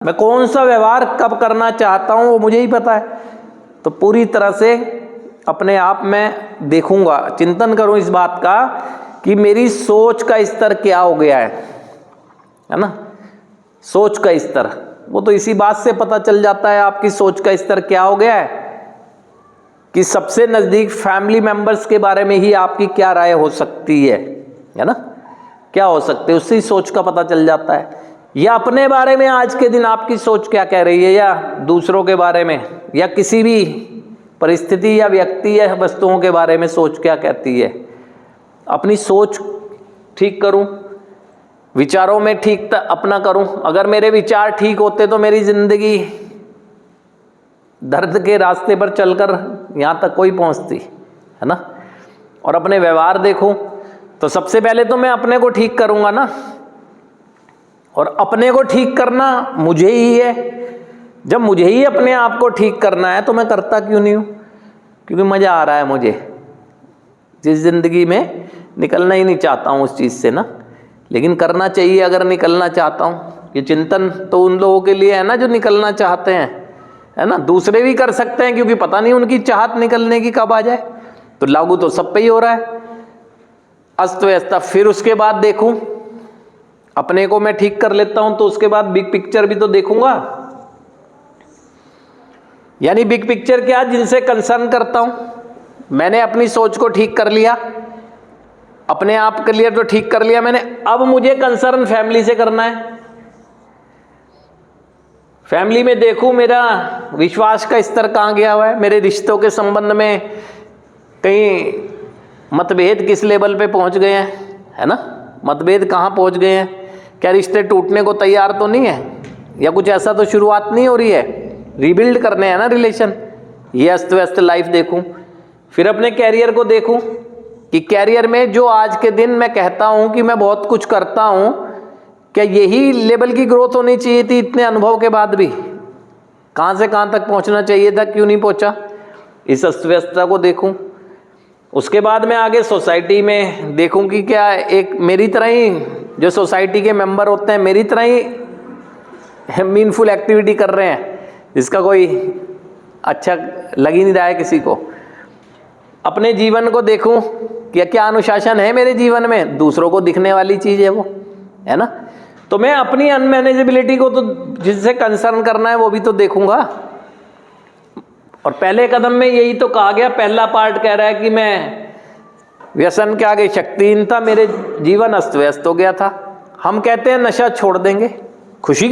मैं कौन सा व्यवहार कब करना चाहता हूँ वो मुझे ही पता है। तो पूरी तरह से अपने आप में देखूंगा, चिंतन करूं इस बात का कि मेरी सोच का स्तर क्या हो गया है ना। सोच का स्तर वो तो इसी बात से पता चल जाता है आपकी सोच का स्तर क्या हो गया है कि सबसे नज़दीक फैमिली मेंबर्स के बारे में ही आपकी क्या राय हो सकती है ना, क्या हो सकते है उससे ही सोच का पता चल जाता है। या अपने बारे में आज के दिन आपकी सोच क्या कह रही है, या दूसरों के बारे में, या किसी भी परिस्थिति या व्यक्ति या वस्तुओं के बारे में सोच क्या कहती है। अपनी सोच ठीक करूं, विचारों में ठीक अपना करूं। अगर मेरे विचार ठीक होते तो मेरी जिंदगी दर्द के रास्ते पर चलकर यहाँ तक कोई पहुँचती है ना। और अपने व्यवहार देखूं तो सबसे पहले तो मैं अपने को ठीक करूंगा ना, और अपने को ठीक करना मुझे ही है। जब मुझे ही अपने आप को ठीक करना है तो मैं करता क्यों नहीं हूँ? क्योंकि मज़ा आ रहा है मुझे, जिस ज़िंदगी में निकलना ही नहीं चाहता हूँ उस चीज़ से ना, लेकिन करना चाहिए अगर निकलना चाहता हूँ। ये चिंतन तो उन लोगों के लिए है ना जो निकलना चाहते हैं, है ना। दूसरे भी कर सकते हैं क्योंकि पता नहीं उनकी चाहत निकलने की कब आ जाए, तो लागू तो सब पे ही हो रहा है अस्त व्यस्त। फिर उसके बाद देखूं, अपने को मैं ठीक कर लेता हूं तो उसके बाद बिग पिक्चर भी तो देखूंगा। यानी बिग पिक्चर क्या, जिनसे कंसर्न करता हूं। मैंने अपनी सोच को ठीक कर लिया, अपने आप के लिए तो ठीक कर लिया मैंने। अब मुझे कंसर्न फैमिली से करना है। फैमिली में देखूं मेरा विश्वास का स्तर कहाँ गया हुआ है, मेरे रिश्तों के संबंध में कहीं मतभेद किस लेवल पे पहुंच गए हैं, है ना। मतभेद कहाँ पहुंच गए हैं, क्या रिश्ते टूटने को तैयार तो नहीं है, या कुछ ऐसा तो शुरुआत नहीं हो रही है। रीबिल्ड करने हैं ना रिलेशन। ये अस्त व्यस्त लाइफ देखूं। फिर अपने कैरियर को देखूं कि कैरियर में जो आज के दिन मैं कहता हूं कि मैं बहुत कुछ करता हूं, क्या यही लेवल की ग्रोथ होनी चाहिए थी इतने अनुभव के बाद भी? कहाँ से कहाँ तक पहुंचना चाहिए था, क्यों नहीं पहुंचा? इस अस्त व्यस्तता को देखूं। उसके बाद मैं आगे सोसाइटी में देखूं कि क्या एक मेरी तरह ही जो सोसाइटी के मेंबर होते हैं मेरी तरह ही मीनफुल एक्टिविटी कर रहे हैं, जिसका कोई अच्छा लग ही नहीं रहा है किसी को। अपने जीवन को देखूं कि क्या अनुशासन है मेरे जीवन में, दूसरों को दिखने वाली चीज़ है वो, है ना। तो मैं अपनी अनमैनेजेबिलिटी को तो जिससे कंसर्न करना है वो भी तो देखूंगा। और पहले कदम में यही तो कहा गया, पहला पार्ट कह रहा है कि मैं व्यसन के आगे शक्तिहीनता, मेरे जीवन अस्त व्यस्त हो गया था। हम कहते हैं नशा छोड़ देंगे, खुशी